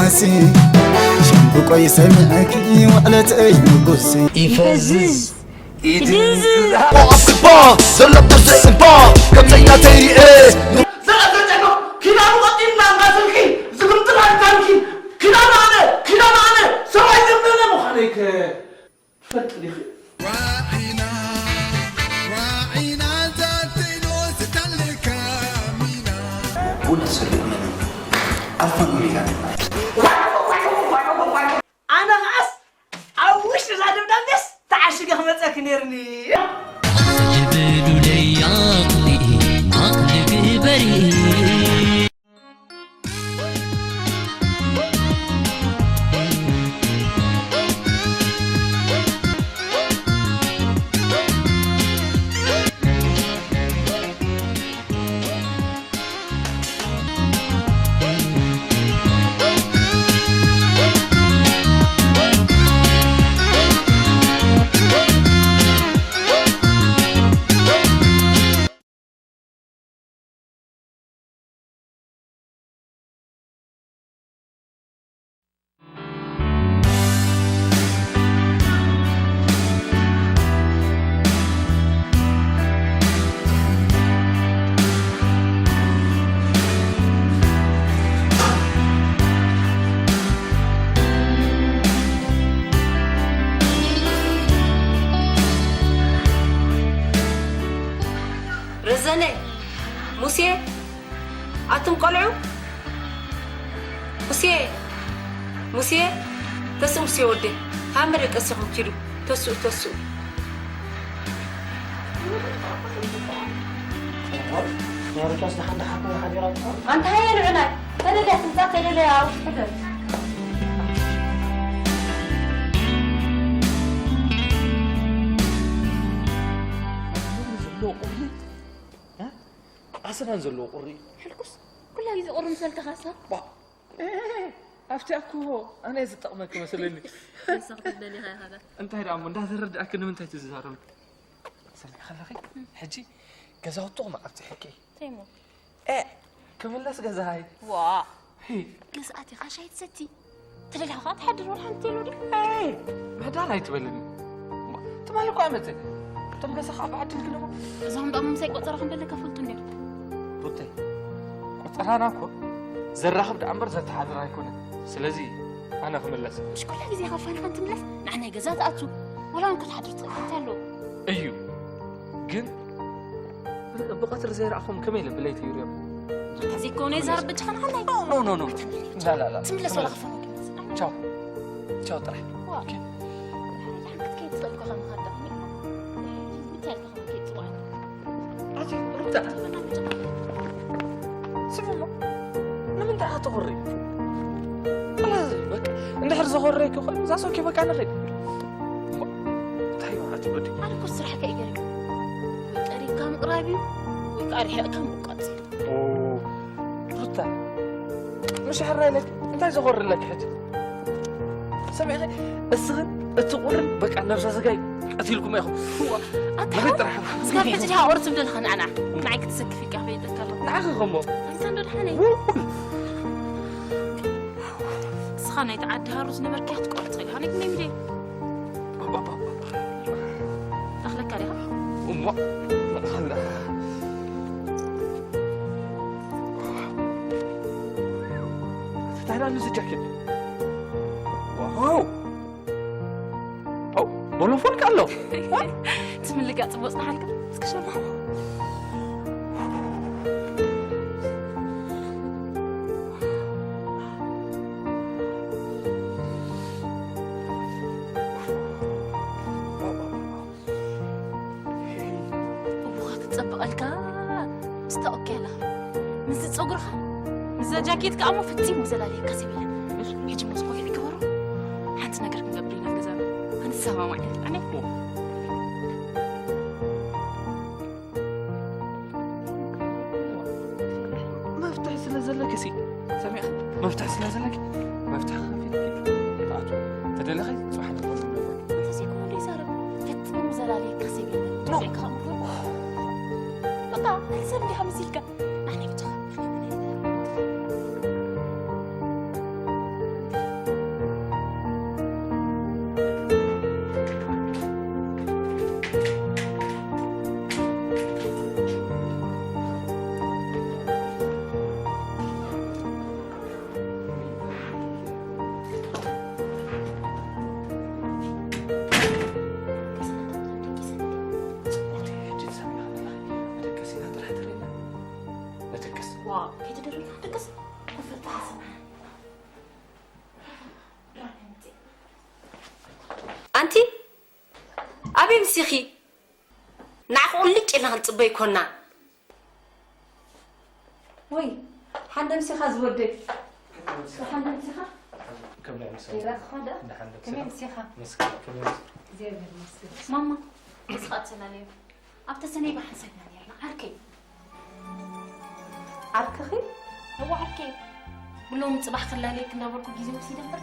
ناسي شنبو قوي سمعكي وعلتي نقصي يفزز يدز وعصبا زلط زينبا كم زينا تيري ايه زلط كنا وقتنا ما تلقي زغمت العنتانكي كنا معنا سواي زمنا مخاليك فتلي راعينا ذاتي نوس تلكامينا قول سلمنا عفوا لي أنا غاس أوش زادم دمس تعشق خمسة كنيرني جبلوا لي عقلك بريء رزانة موسى أتم قلعو موسى تسو موسى ودي هامرك أسهم كيلو تسو أنت هاي العناية أنا اللي أتنزات أنا اللي أعوش حدر أصلاً نزلوا قري حلقوس كلها يزي قرم سلت خاصة أفتي أكو أنا إذا طقمك مثلاً يساقطني هذا أنت هيدا عم ده ترد أكن من تحت الزهرة سمع خلقي حجي كذا طقم أفتي حكي تيمو كملس كذا هاي وا هي قصاتي خشيت ستي تلي حقات حد روح أنت لودي هذا لا يتبلني تما يقع متى تم كذا خاب عدل كلامه زهم بقى ممسك وطرخن بلك فلتني روتي قطرانا أكو زرّاخ بدأ أمبر زت حاضر يكون سلزي أنا خملس مش كل هذه زي غفانة أنت ملس نحن جزات أتو ولا نكون حضرت تقتلوا أيو جن بقتل زي رأخهم كميل بليتي يوريهم هذه كوني زار بتخن عني نو لا تملس ولا غفانة تشاو طرح اوكي يعني كنت كيت تطلق خم خدمني متى خم كيت طوال عادي ربطة سمو لمن ده هتغري خلاص بك ندحر زغريك وخلاص زاسو كيف كان غير تحيو عتبدي أنا كسر حكا يجري ويقري كم قرابي ويقري حق كم قاتل اوه ربطة مش حري لك انت زغر لك حاجة سمعي السغن التقول بك عن نفسها جاي قتيلكم يا اخو هو أتحرك سكافي تجيها ورث بدل خنعنا معك تسك في كافي تكلم نعاك غمو أنت ندور حني سخانة يتعدى هروس نبرك يحتقول تغير هنك نمدي أخلك عليها أمه خلا تعال نزل جاكيت واو بولو فولك الله تملك أتبوصنا حالك تكشف تطبق الكا استأكلها مزت صغرها مزت جاكيت كأمو فتي مزلالي كسبلا يجي مسقو يكبروا حتى نقدر نقبرينا في جزانا هنسمع معي أنا ما افتح سلازلك سي سامع ما افتح سلازلك ما افتح خفيف تدلخي سبحان الله أنت سيكون لي زارب فتي مزلالي كسبلا نعم كأمو بقى حسب لي خمسيلك أنا بتخاف أنتي أبي مسيخي نعقول لك إنها نصبي كنا وي حدا مسيخة زودك حدا مسيخة كم لا مسيخة إذا خدا كم مسيخة زين مسيخة ماما مسخات سنة ليه أبتا سنة بحسنا ليه عركي عركي هو عركي بلوم صباح خلالي كنا بركو جيزي وسي دفر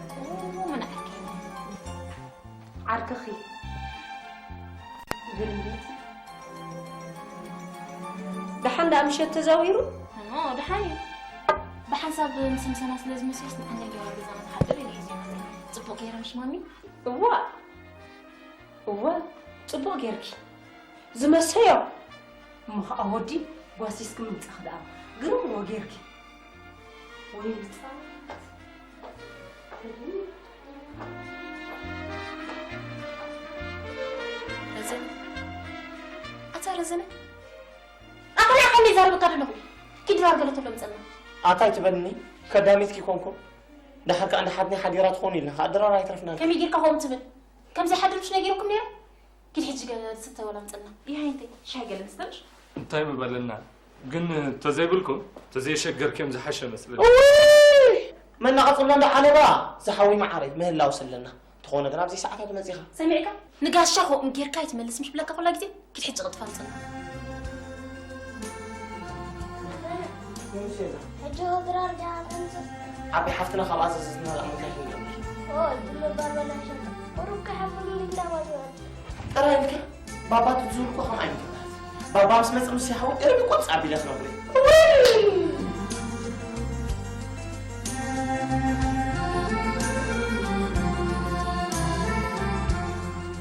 من عركي عركي قلبيتي دحين ده مشيت تزاويرو؟ دحين بحسب مسمسنا لازم مسيس أنا جواب زمان حضر لي زين صبوا غير مش مامي هو صبوا غيرك زمسيا ما أودي واسيس كم تأخذ قرم وغيرك وين بتفهم رزن أترزنه أخلي زارو كارنو كده رجلته لهم زمان أعطيت تبني كداميتك كونكم ده حكى أنا حدني حديرات خوني لها أدرى راي ترفنا كم يجيك هون تبن كم زي حد مش نجيركم ليه كده حج قال ستة ولا متنا يا أنت شو قال نستمش طيب بلنا قلنا تزيبلكم تزي شجر كم زي حشة مثلا من نقص لنا حلوة زحوي معري ما هلا وصل لنا تخونا قراب زي ساعات ما زيها سمعك نقاش شخو نجير كايت ملس مش بلاك ولا كذي كده حج قد فانتنا حجو درار جاب أنت عبي حفتنا خلاص أسسنا الأمر كهين دلو باربنا شنو وروك حفل لي لا وجود ترى إنك بابا تزور كم عين بابا بس مسألة مسيحة وإيه بيكون صعب لي أخنا بلي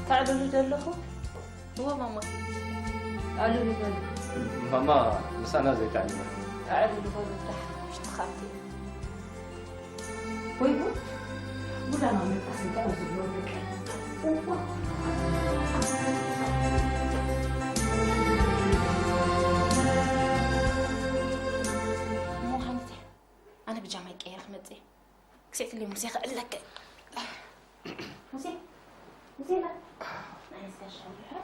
تعالوا ندلخو هو ماما تعالوا ندلخو ماما بس أنا زي تعلم تعالوا ندلخو مش تخافي ويبو بولا ما نتحسن تعالوا ندلخو مو حنتي أنا بجامعك إيه خمتي كسيت اللي موسيقى إلا لك موسيقى موسيقى عايز كشف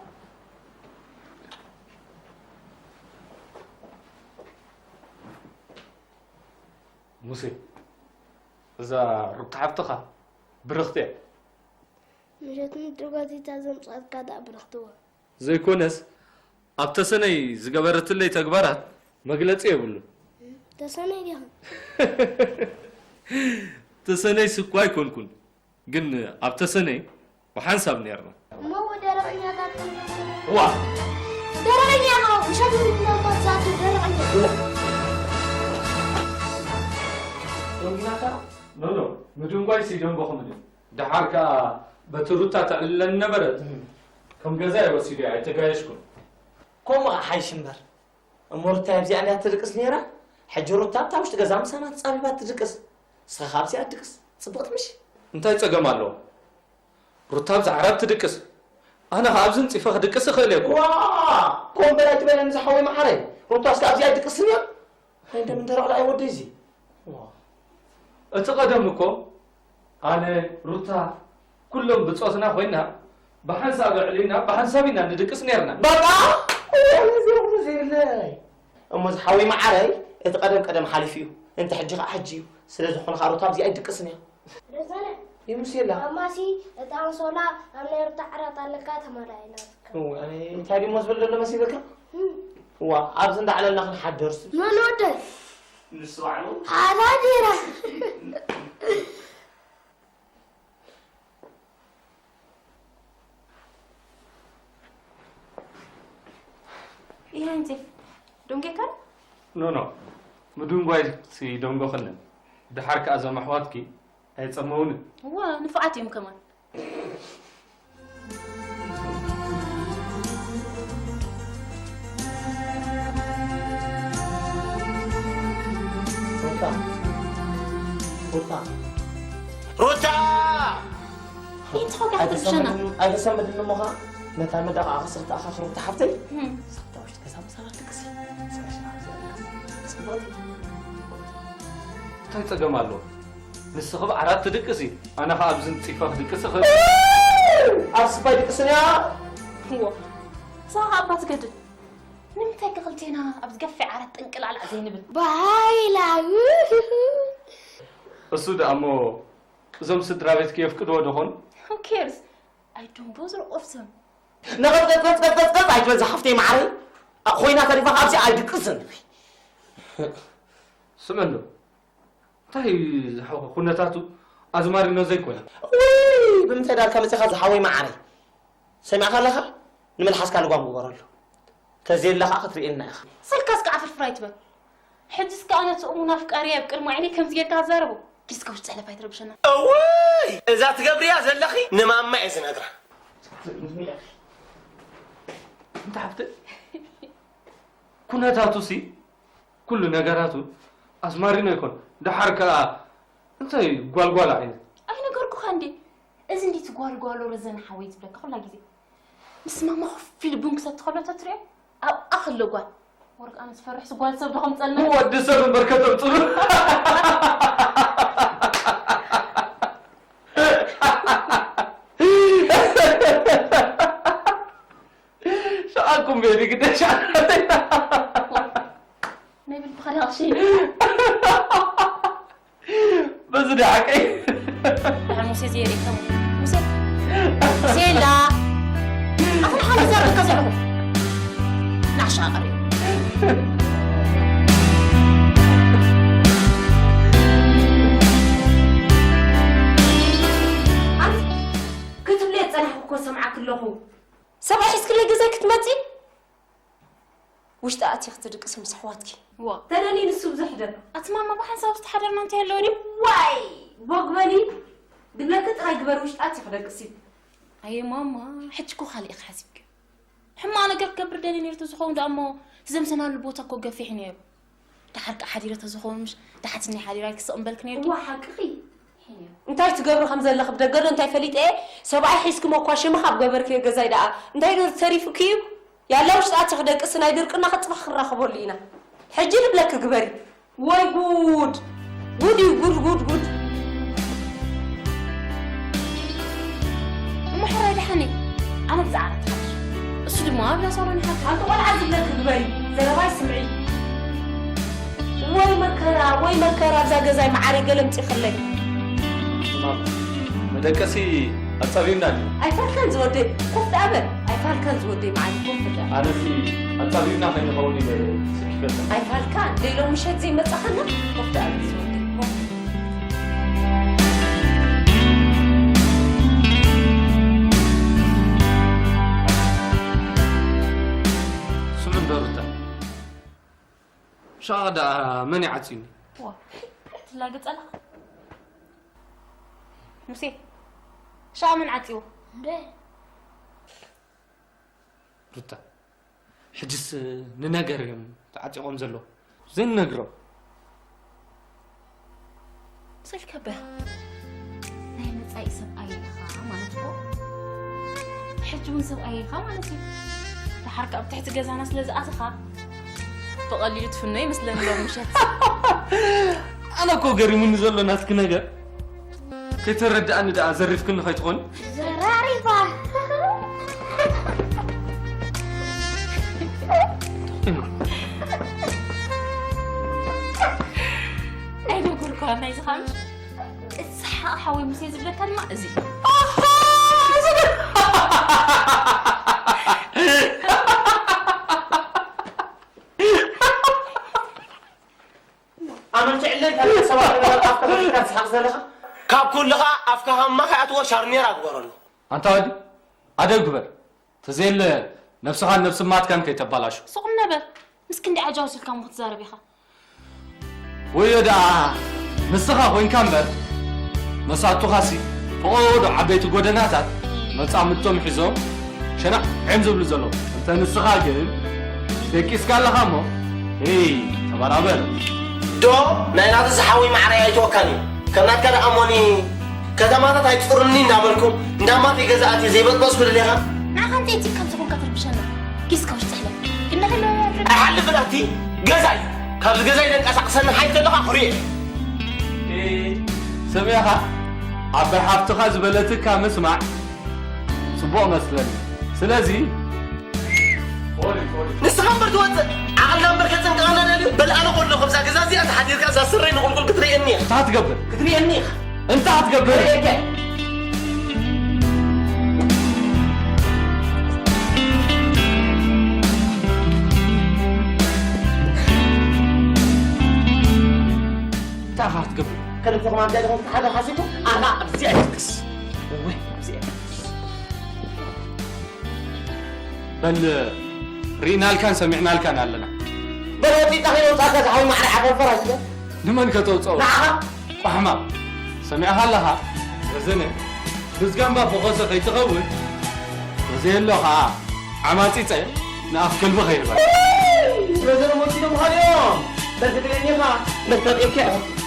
موسي إذا ربطعفتها برختي مشيت من دروغاتي تازم صعد كذا برختوها زي كونس أبتسني زجبرت اللي تكبرت مقلت إيه بقوله تسني ديهم تسني سكواي كون جن أبتسني وحنسب نيرنا ما هو درعني هذا وا درعني أنا مش هقول إنه ما زاد درعني نو مدون قاي سيدون بخمدين دحارك بتروتا تقلن نبرد كم جزاء وسيدي عتقايشكم كم حي شمبر أمورتها بزي أنا تدركس نيرة حجروتها بتاعش تجزام سنة تصابي تدركس سخابسي أدركس صبغت مش أنت يتجمع له رتاب زعرب تدركس أنا هابزن صفة تدركس خليك واه كم بلاد بين نزحوي معري رتاب سكابسي أدركس نير هيدا من ترى على أي وديزي واه أتقدمكم أنا رتاب كلهم بتصوصنا خوينا بحساب علينا بحسابنا ندركس نيرنا بابا زي الله أما زحوي معري اتقدم حالفيو أنت حجيو سلازو خنا خاروتاب زي أدركس نير رزانة يمسيلا أماسي تعال صولا أنا يرتعرض على كات مراينا هو يعني تاني مزبل ولا مسيبك هو أبزن على النخل حدرس ما نودي نسوعلو هذا ديرة إيه أنتي دونجي كان نو مدون قاي سي دونغو خلنا دحارك أزم أحواتكي هيتصموني هو نفعتهم كمان روتا انت خوك حتى بشنا هذا سمد إنه مها متى مدى عصرت آخر روتا حفتي صبت وش كسام صارت تكسي تاي تجمع له نسخب عرات تدكسي أنا هابزن صفة تدكسي خل أصبح دقسنيا هو صح أبات قدر نمتى قلتينا أبتقفع على تنقل على زينب بايلا السود أمو زم سدرابت كيف كده ودهون Who cares? I don't bother of them. نغط عيد زحفتي معي خوينا تريفا خابسي عيد قسن سمعنا تاي خونتاتو أزماري نزي كويا وي بمتى دار كم تخاز حوي معي سمع خلها نملحس كان قام بورلو كزين لها خطري إلنا أخي سلكاس كعفر فرايت بك حدث كأنا تؤمنا في قرية بكرم عيني كم زيادة كازاربو كيس كوش تحلى فايت ربشنا أوي إذا تقبري يا زلخي نمام ما إذن أقرأ أنت عبت كونتاتو سي كل نجاراتو أزماري نيكون ده حركة أنت قال عيني أين قرقو خاندي إذن دي تقوال ورزن حويت بلك خلا جدي بس ما في البنك ستخلو تتري أو أخلو قوال ورق أنا تفرح سقوال سبب خمس ألنا هو الدسر من بركة بطلو شعركم بيبي كده شعر نبي بخلي شيء بس ده حكي موسى زيري كم موسى لا أخذ حالي زار كذا نعشى قريب كتب لي تصلح وكو سمعك اللهو سبع حس كل جزاك تمتي وش تأتي اخترق اسم صحواتك وا تلاني نسوب زحدر أتماما بحساب استحضرنا انت هلوني واي بقبلي دملك تراي قبر وش تأتي اخترق اسم أي ماما حجكو خالق حاسبك حما أنا قبر داني نيرتو زخون دامو تزمسنا البوتا كو قفي حنيرو تحرك حديرة زخون مش تحتني حديرة كسم بالك نيرتو وا حقيقي انتي تقبرو خمزة اللي خبدا قرر انتي فليت ايه سبعي حيسكم وقواشي ما خب قبر كي قزاي دقا انتي دور تريفو كيب يا لوش تأتي خدك اسنا يدرك انها خطفخ الرخبو لينا حجي لبلك قبري واي جود جود محرة لحني انا بزعلت حاجة السود ما بلا صورني حاجة انت ولا عزب لك قبري زلباي سمعي واي مكرا بزا قزاي معاري قلمتي خلي مدكسي أتصابينا لي أيفال كان زودي كفت أبد أيفال كان زودي معي كفت أنا في أتصابينا خلينا نقولي سكيفة أيفال كان ليلو مشهد زي ما تخلنا كفت أبد زودي سمن دورتا شاهدة مني عتيني وا تلاقيت أنا مسي شا من عتيو دوتا حجس ننقر يوم تعطيهم زلو زين نقرأ صيف كبه نايم تأي سب أيها مالتو حجون سب أيها مالتي الحركة بتحت جزء ناس لزقاتها بقليل تفني مثل لو مشت أنا كو قري من زلو ناس كنقر كي ترد أنا دا أزرف كن خيتقون زراريفا أي بقول كلام نايز خامش الصحة حاوي مسيز بلا كلمة أزي أنا تعلن هذا سواء أفكار كانت حقزلها كاب كلها أفكار ما كأتوا شارنير أقبرن أنت هادي هذا الجبر تزيل نفسها نفس ما كان كي تبالاشو سوق النبر مسكين دي عجوز الكام متزارب يخا ويدا نسخة وين كان بر مساتو خاسي فقود عبيت قدناتات مصامتهم حزوم شنا عمزو بلزلو انت نسخة جن ديكيس قال لها مو تبارابر دو ناينات زحاوي معريا يتوكلني كنا كذا أموني كذا ما تتاي تفرني نعملكم ندامات يجزاتي زي بس كل ليها نعم تيجي كم تكون كتر بشنا كيس كوش تحلم كنا هلا أحلف لأتي جزاي كابز جزاي لأنك أسقسنا حيث تلقى خريج سميها عبر حفتها زبلتك كامسمع صبوع مثلا سلازي نسخن بردوت عقلنا بركتن قالنا بل انا اقول لكم ذا غزازي اتحدث كذا سري نقول كتريني انت هتقبل كتريني انت هتقبل تعرف تقبل كلمتكم عن ذلك هذا حاسبه انا بزيادتكس وين بزيادتكس بل رينا كان سمعنا كان لنا بل ودي تخيل وصاك حول مع حق الفرج لمن كتوصل نعم فهمها سمعها لها وزنه بس جنبها فوقسه كيتغول وزي لها عماتي ناف كلب خير بقى وزنه موتينا مخاليوم بس تقولني ما نقدر ايه كيف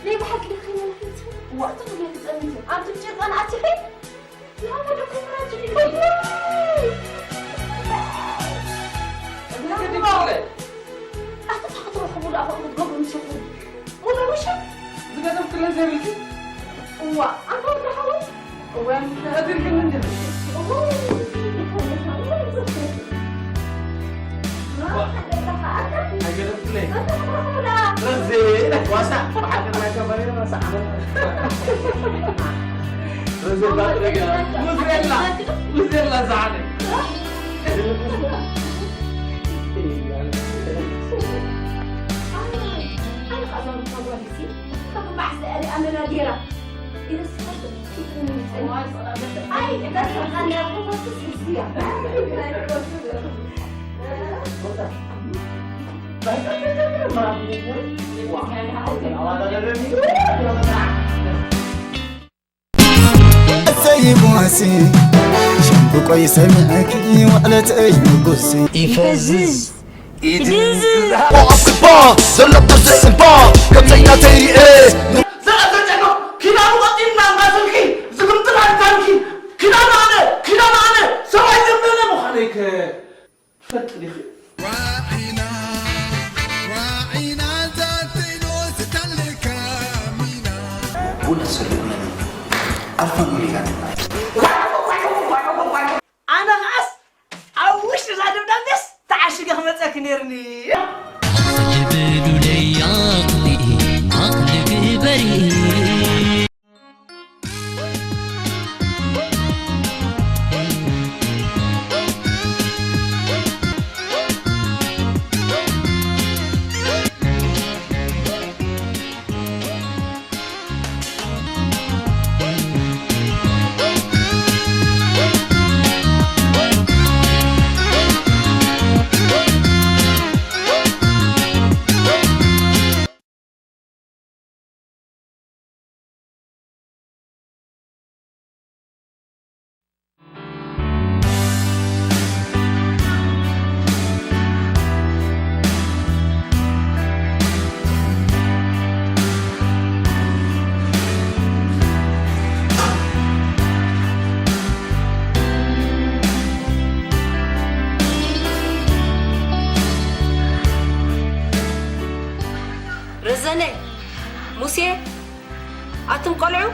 ليه بحكي لك خلينا نحكي وقت اللي تسألني عم تجيب أنا أعتقد لا ما دخل راجلي أعتقد تروح ولا أخذ قبل نشوفه ولا وش زي ما كل زي بيجي هو أنت ولا حول وين هذا من عندنا رزي واسع بحق ما كبرنا ما سعنا رزي بقى وزيلا زعلك أنا نادرة إذا سمعت أي إذا سمعت أنا أقول سيبوسي شنبو كويس معكي وعلى أي مقصي يفزز يدزز وقف البار زلط ترزق البار كبزينا تيري ايه زلط كنا وقتنا ما سلكي زلمت العنتانكي كنا معنا سواي زمنا مخاليك فتلي راعينا راعينا ذاتي نوس تلك مينا ولا سلونا عرفان قولي كان أنا خلاص أوش زادم دمس تعشق همتك نيرني جبلوا لي عقلي بريء رزانة موسى أتم قلعو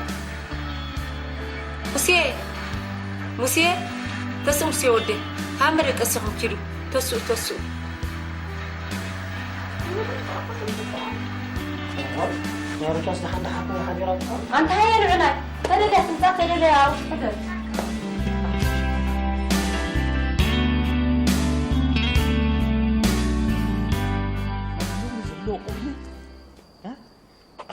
موسى تسو موسى ودي هامرك أسهم كيلو تسو يا رجال لحد حقه حجرات أنت هيا العناي تلقى تنتقل إلى عوش حدث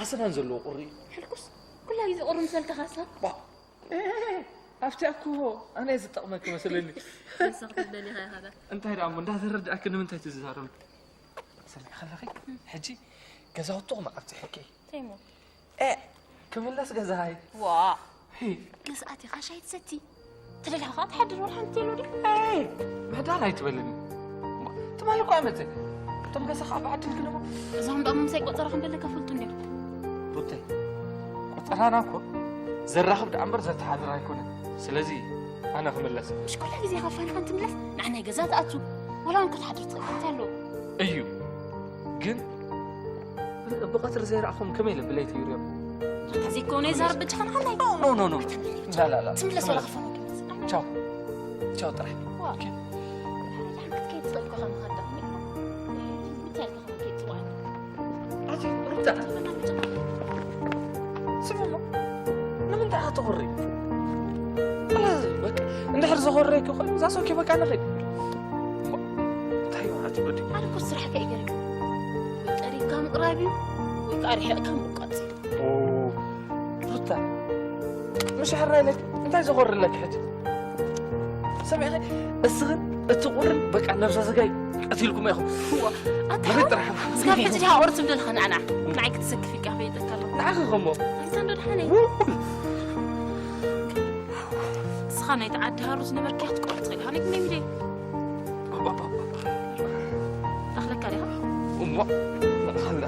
عسنا نزلو قري حلقوس كلها يزي قرم سلك خاصة أفتأكو أنا إذا طقمك مثلني يساقط بالي هذا أنت هيدا عمو ده ترد أكن من تاي تزهرم سمع خلقي حجي جزاو طقم عبتي حكي تيمو كمل لاس جزاي وا هي قزقاتي خاشايت ستي تدلها خاط حد روح انت لودي اي مهدان هيتبلني تمالك عمتك تم قصخ بعدل كده زهم بقى ممسك قطر خم بالك فلتني روتي قطرانا كو زراخب دعنبر زت حاضر هيكون سلازي انا خملس مش كل ጊዜ خفان انت ملس نحن جزات اتو ولا انك تحضر تلو ايو جن بقطر زي رأخهم كميل بليت يوريو تزي كوني زار بتخن علي نو لا تملس ولا خفان تشاو تشاو طرح اوكي حكت كيف تطلق خم خدام مثال خم كيف تطلع عادي ربطة سمعنا نمن دعها تغري خلاص بك ندحر زغريك وخي زاسو كيف كان غير تايو عادي بدي انا كل صراحه كايجرك ويقري كم قرابي ويقري حق كم قاتل اوه ربطة مش حري لك انت زغر لك حتى سمع اخي السغن التقرن بك عن نفسها زقاي قتيلكم يا اخو هو اتحرك زغاب حتى جها ورت بدل خنعنا معك تسكفي قهوه تكلم نعخ غمو انت ندد حني سخانه يتعدى هروس نبرك تقرط غير هنيك ميمدي دخلك عليها خلا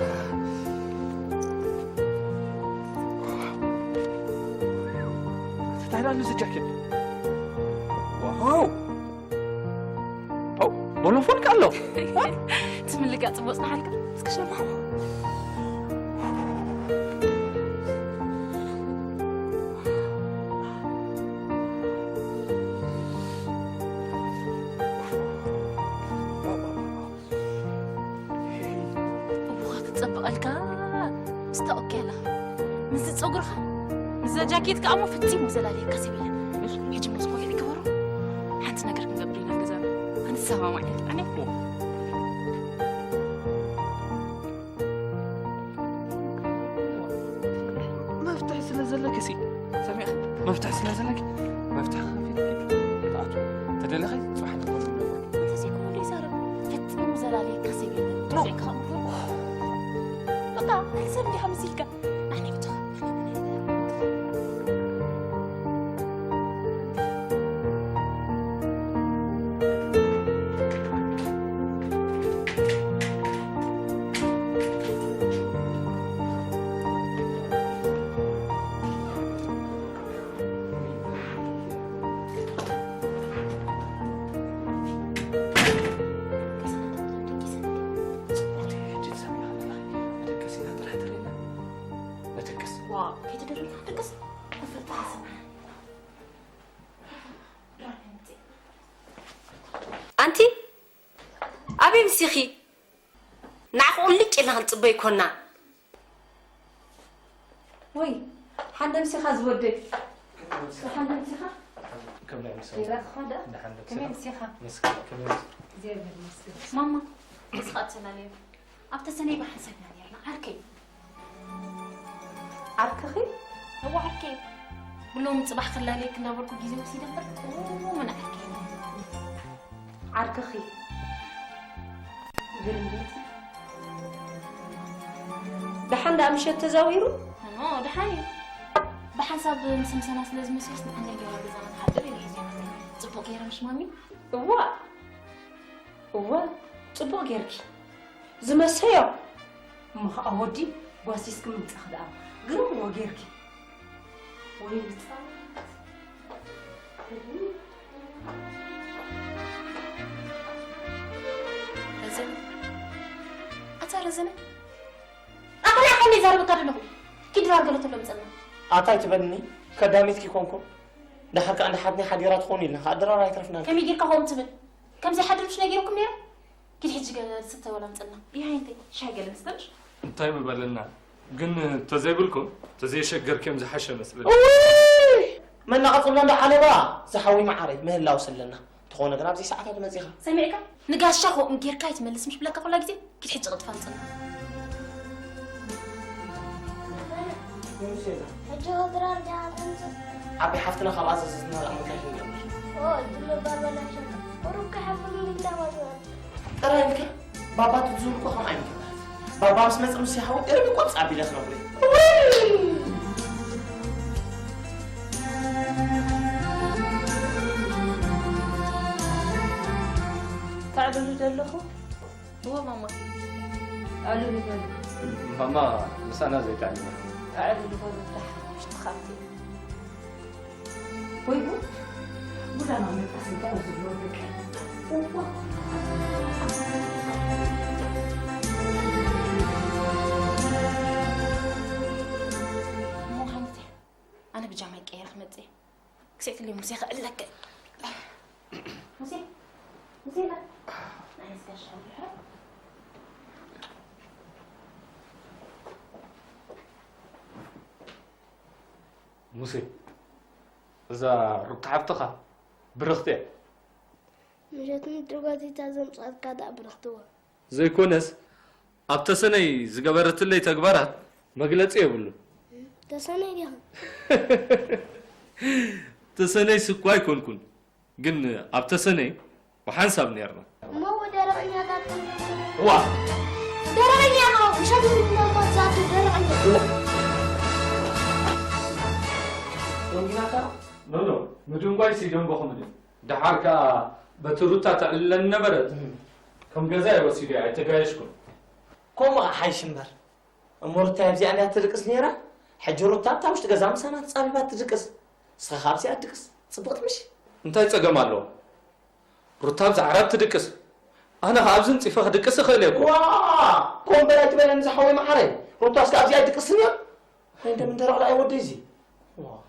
تعال نزل جاكيت واو او بولوفون قالو تملقا صبصنا حالك اسكشر جاكيت كأمو فتي مزلالي كسبيله يجي مسكوك يكبروا حنت نقر نقبرينا في جزانا هنسوا معي أنا ما افتح سلازلك سي سامع ما افتح سلازلك ما افتح خفيف تعطوا تدلخي سبحان الله تسيكون لي صار فتي مزلالي كسبيله زيك خمر بقى حسب لي حمزيكا أنا بتخ أنتي أبي مسيخي نعقول لك إلا هنطبي كنا وي حدا مسيخة زودك حدا مسيخة كم لا مسيخة إذا خدا كم مسيخة زي بالمسيخة ماما مسخات سنة ليه أبتا سنة بحسبنا ديالنا عركي عركخي هو عركي بلوم صباح خلاليك نابركو جيزي وسيدة فرق ومن عركي عركخي قرنبيتي دحان دا مشي تزاويرو دحاني بحسب مسمسنا لازم مسوس نحن نجوا بزمان حاضر اللي يجي صبوا غير مش مامي هو صبوا غيركي زمسيو ما اودي واسيسكم متخدا غير هو غيركي وين رزن أترزنه أقول لك زارب قرنه كده رجلت له مثلا أعطي تبني كداميتك كونكم دحرك عند حدني حديرات خوني لنا خادر راي ترفنا كم يجي كهوم تبن كم زي حد مش نجيركم نيرة كده حجة ستة ولا مثلا يا أنت شاقل مسترش طيب بلنا قلنا تزيبلكم تزي شجر كم زي حشة مثلا من نقطنا ده حلوة زحوي معاري مهلا وصلنا تخون قراب زي ساعات هذا مزيخة سمعك نقاش شخو مجير كايت ملس مش بلاك ولا كذي كده حجة غد فانتنا حجة غدرار جاء عبي حفتنا خلاص زدنا الأمر كاين جمر دلو بابا لا شنو وروك حفل لي دواء ترى يمكن بابا تزورك وخم عينك بابا بس ما تمسي حاول ترى بكون صعب لي أخنا بلي اللخو هو ماما قالوا لي بقى ماما بس أنا زي تعلم قالوا لي بقى مش تخافي ويبو ولا ما نتقاسم بقى وزبلونك مو هانتي أنا بجامعة كير خمتي كسيت اللي موسيقى لك موسيقى لا أنا سكاش موسى إذا رتعبتها برختي مشيت دروغاتي تازم صار كذا برختوها زي كونس أبتسني زجبرت اللي تكبرت ما قلت إيه بقوله تسني دي تسني سكواي كون جن أبتسني وحنسب نيرنا ما هو درعني هذا وا درعني أنا مش هقول لك ما ذاته درعني نو مدون باي سيدون بخمدي دحارك بتروتا تعلن نبرد كم جزاء وسيدي عتقايشكم كم حيش مبر أمورتها بزي أنا تدركس نيرة حجروتها تاوش تجزام سنة تصابي تدركس سخابسي أدركس صبغت مش انت يتقام الله رتاب زعرات تدكس انا خابزن صفه دكس خليكم واه كم بلات بلا نزحوي معري رتاب سكابسي أدركس نير هيدا من درع لا يودي زي واه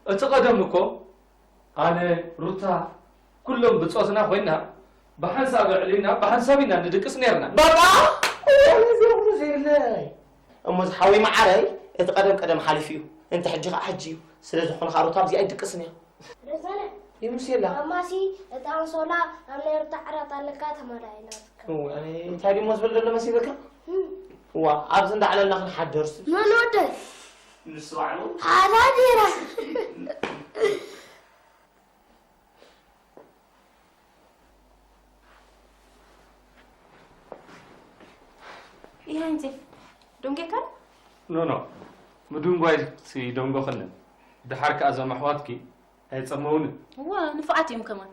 اتقدمكم انا رتا كلهم بتصوصنا خوينا بحساب علينا بحسابنا ندكس نيرنا بابا ولا زي الله أم زحوي معري اتقدم قدم حالفيو انت حجيو سلازم خلنا خاروتاب زي أدركس نير رزانة يمشي لا أماسي تاع صولا أنا يرتعرض على كات مراينا هو يعني تاني مزبل ولا مسيبك هو عبز عند على النخل حد درس ما نودل نسمع له على ديرة إيه أنت دونجي كان نو مدون باي سي دونغو خلن دحارك ازم احواتكي هيصمون هو نفعتهم كمان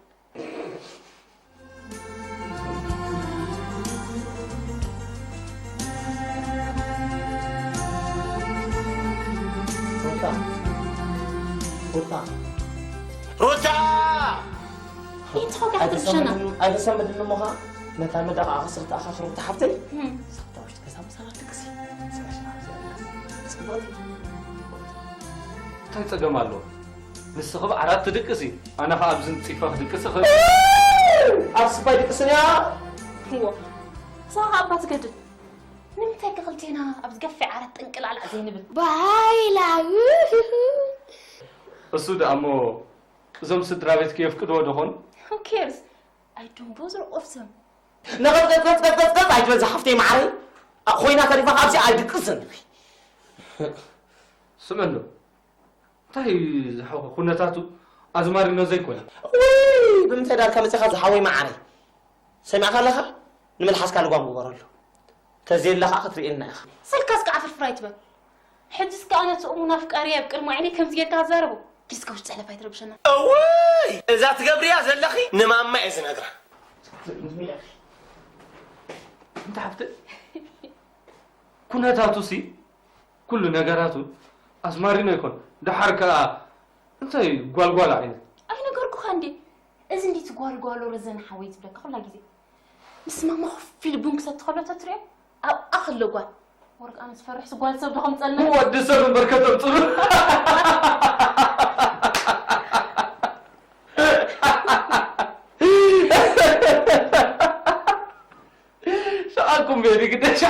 روتا انت خوك حتى بشنا أنا سمد النموها متى مدى عصرت آخر روتا حفتي صبتا وش تكسام صلاة تكسي እንታይ ፀገም ኣሎ ንስኺ ዓራት ትድቅሲ ኣነ ከዓ ኣብዝን ፂፋ ክድቅሲ ኽእል ኣብ ስፋይ ድቅስንያ هو صاغ أبا تقدر نمتى قلتينا أبتقفي على التنقل على زينب بايلا እሱ ዳ እሞ እዞም ስድራ ቤት ከየፍቅድዎ ድኾን who cares I don't bother of them نغط أيتبز حفتي معري خوينا تريفا خابسي أيدقسن ስመሎ እንታይ ዝሓወ ኩነታቱ ኣዝማሪኖ ዘይኮነ وي بمتى دار كمسخ زحوي معري سمعك لها نملحس كان قام غورلو تزين لها خطرينا يا اخي سلكاسك عفر فرايت بك حدثك أنا تؤمن أفكاري بكل معيني كم زيادة هزاربو كيسك وش تحلى فايت ربشنا اوي اذا تقبريا زلخي نماما اذن اقرا انت حفت ኩነታቱ ሲ ኩሉ ነገራቱ ኣዝማሪኖ ይኮን ድሓርካ እንታይ ጓልጓል ዓይነት أي نقولك خاندي إذن دي تقول رزن حويت بلك خلا جزي بس ما خفي البنك ستخلو تتري أو أخلو قال ورك أنا تفرح سقوال سبب خمس ألنا ወዲ ሰብ በርከተም ጽሩ شعركم بيدي قديش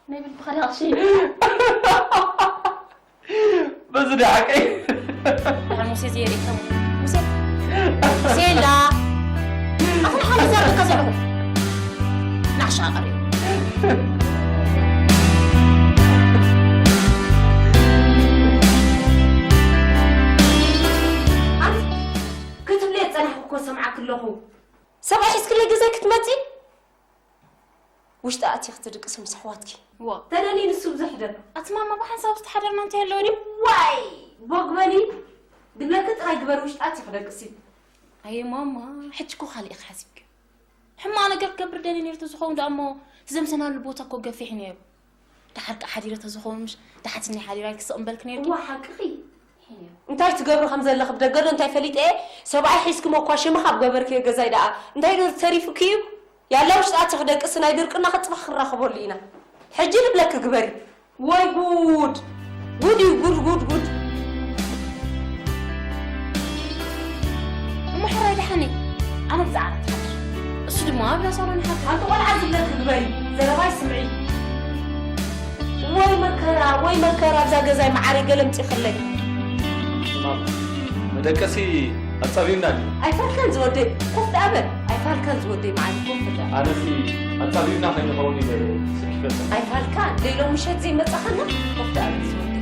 نبي بخلي شيء بس ضحكي يعني موسى زيري كم موسى سيلا أخذ حاجة زر كذا نعشى قريب كتب لي تصنح كل سمعك كله سبع حس كل جزاك تمتي وش تأتي اخترق اسم صحواتك وا تنالي نسوب زحدر أتمنى بحساب تحضرنا أنت هاللوري واي بقبلي قلنا كنت راي قبل وش تأتي اخترق اسم أي ماما حتشكو خالي أخاسبك حما أنا قبل كبر داني نيرتو زخون دامو تزمسنا البوتا كو قفيح نيرو تحرك حديرة تزخون مش تحتني حديرة كسقم بالك نيرتو وحقي انتي تقبرو خمزة اللي خبدا قرر انتي فليت ايه سبعي حيسكم وقواشي مخاب قبرك يا قزاي دقا انتي دور تريفو كيو يالا وش تاتخ داك السنة يدركنا خطفخ الرخبو لينا حجي لبلك قبري واي جود جود أم حراي لحني أنا تزعلت حاضر السود ما بلا صارني حاضر انت ولا عزم لك قبري زلماي سمعي واي مكرا بزا قزاي معاري قلمتي خلي مدكسي أتصابينا أي فالكن زودي كفت أبد أي فالكن زودي معي كفت أنا سي أتصابينا خلينا نقولي سكيفة أي فالكن دي لو مشيت زي ما تخلنا كفت أبد زودي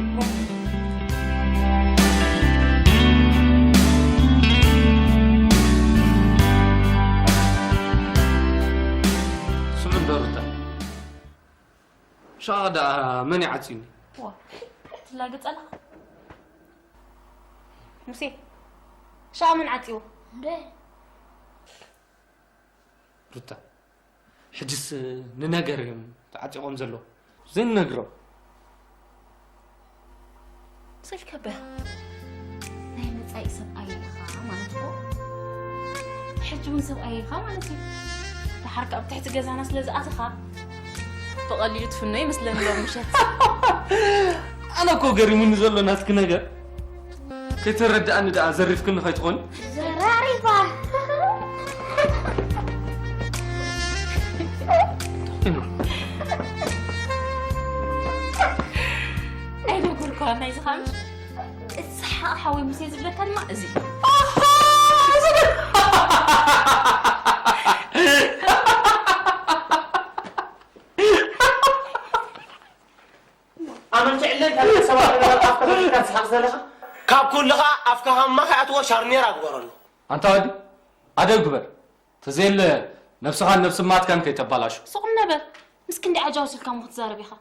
سمن دورتا شادا من يعطيني وا تلاقيت أنا مسي شا من عتيو روتا حجس ننقرهم تعطيهم زلو زين نقرو صيف كبه ناي متاي سباي خا مالتو حجون سباي خا مالتي تحرك اب تحت جزانا سلازاتخا بقليل تفني مثل لو مشات أنا كو قري من زلو ناس كنقر كترد أنا دا أزرف كن خيتخون زراريفا أي نقول كلام نايز خامش الصحة حوي مسيز بلا كان مأزي عملت عليك هذا سواء أفكار كانت حق زلها كاب كلها أفكارها ما خاطوا شارنير أقبرنا أنت هادي هذا الجبر تزيل نفسها نفس ما كان كي تبلاش سوق النبر مسكين دي عجوز الكام متزارب يخا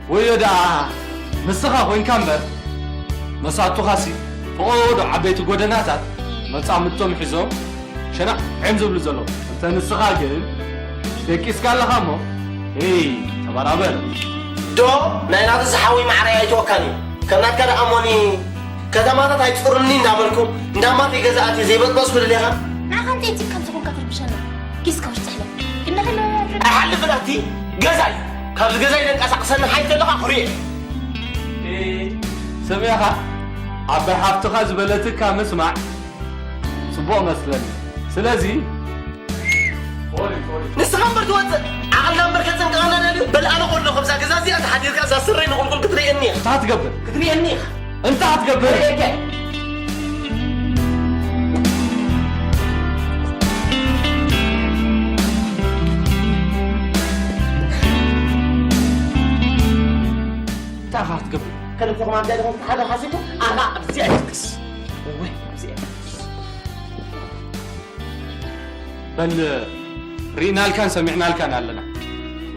ويدا نسخة وين كان بر مساتو خاسي فقود عبيت قدناتات متصامتهم حزوم شنا عمزو بلزلو انت نسخة جل تكيس قال لها مو تبرابر دو ناينات زحاوي معريا يتوكلني كنات كذا أموني كذا ما تايتفرني نعملكم ندما في جزاتي زي بس في الليها نعم تيجي كم تكون كثر بشنا كيس كوش تحلم إنها لا أحل فلاتي جزاي كابز جزاي لك أسقسنا حيث لها خريج سميها عبي حفتخا زبلتك كامسمع صبوع مثلا سلازي نستغمر توزع عقلنا مركز قانا بل أنا أقول لكم زازي أتحدث كذا سرين نقول كتري النيخ انت هتقبل كتري النيخ انت هتقبل انت هتقبل كلمة فوق ما بدأ لهم هذا حاسبه أنا بزيادتكس وين بزيادتكس بل رينا كان سمعنا كان علنا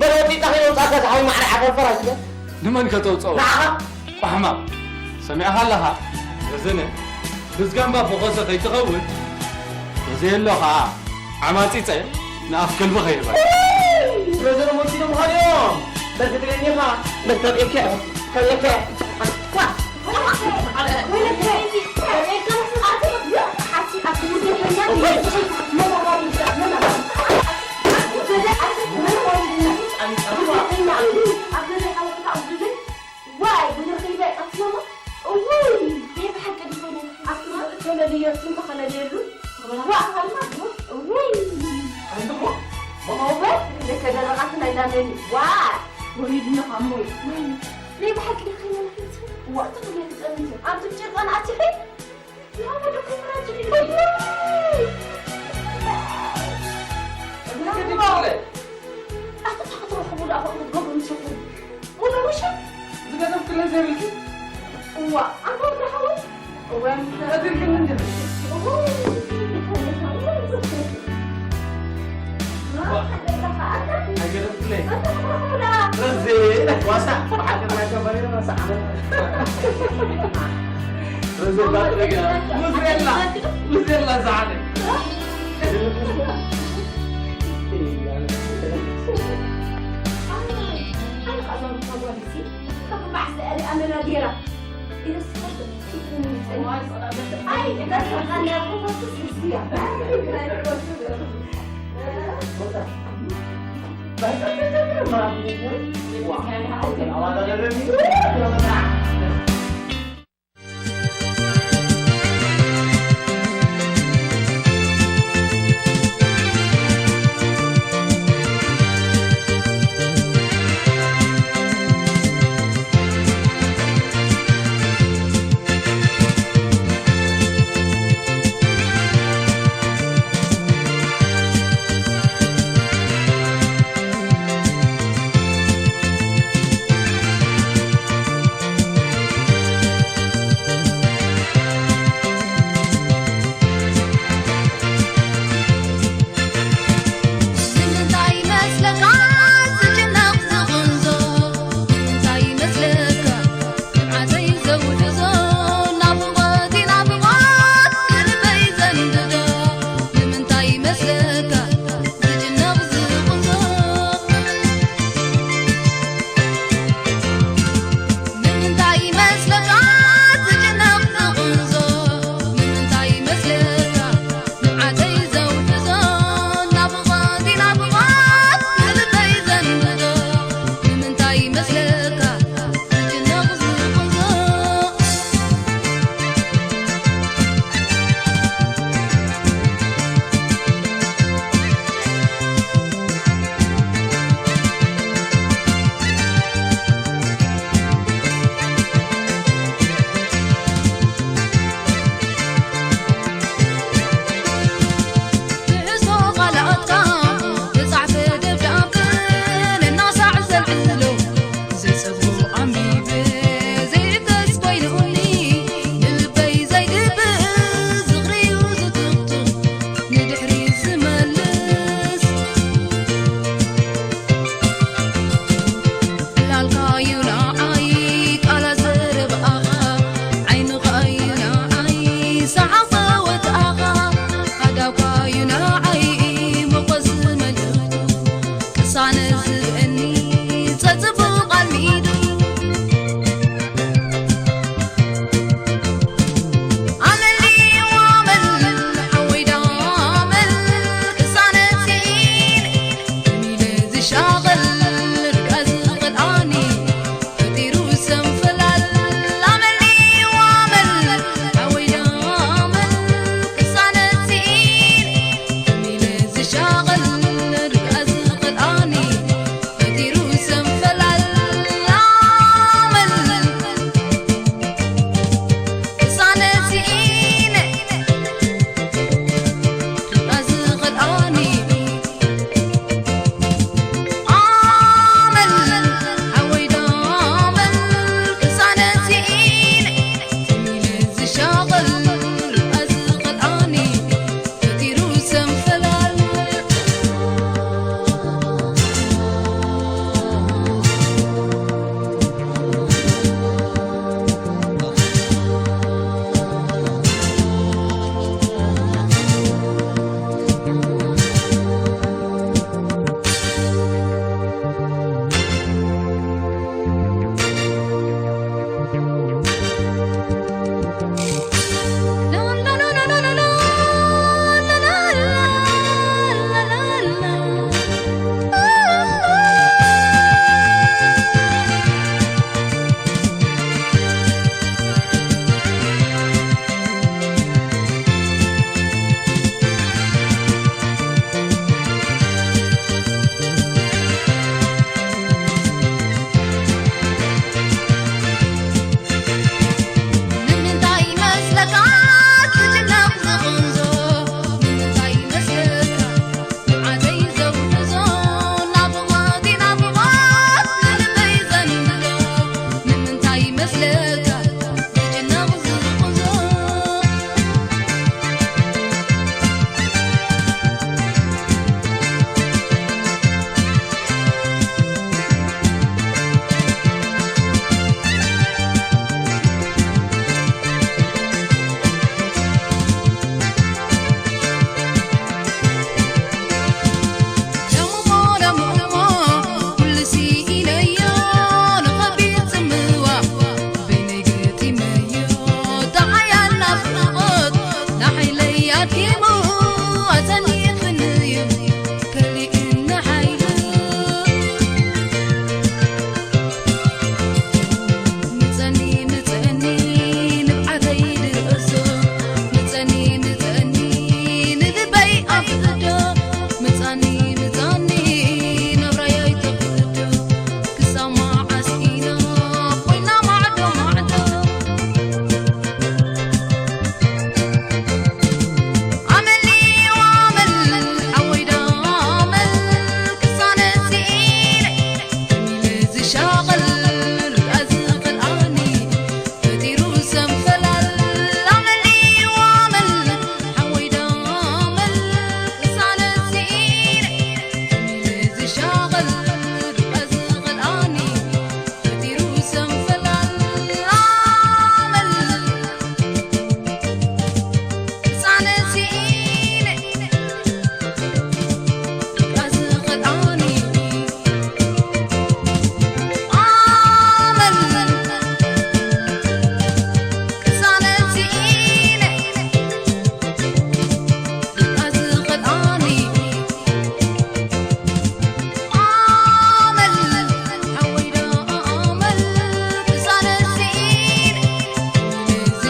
بلوتي تخيلوا تأكد حوي معنا حق الفرج لمن كتوصل نعم وحمام سمعها لها زين بس جنبها فوقسة تيتغول زين لها عماتي ناف كل بخير بقى رجل موتينهم هاليوم بس تدري ما بس تبيك تبيك ليه بحكي لك وقت ما تسألني عم تبجر أنا أتحي لا ما تكون راجلي أتحط الخبول أخذ قبل نشوفه ولا وش زي كده كل زي هو أنت ولا حوي وين هذا الكلام ده رزي واسع بعد ما كبرنا واسع موزيلا زعلت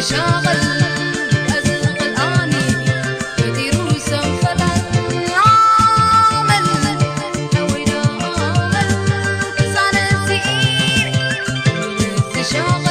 تشاغل أزرق الآني يطيروا سنفلا عامل هوينا عامل كسان الزئير تشاغل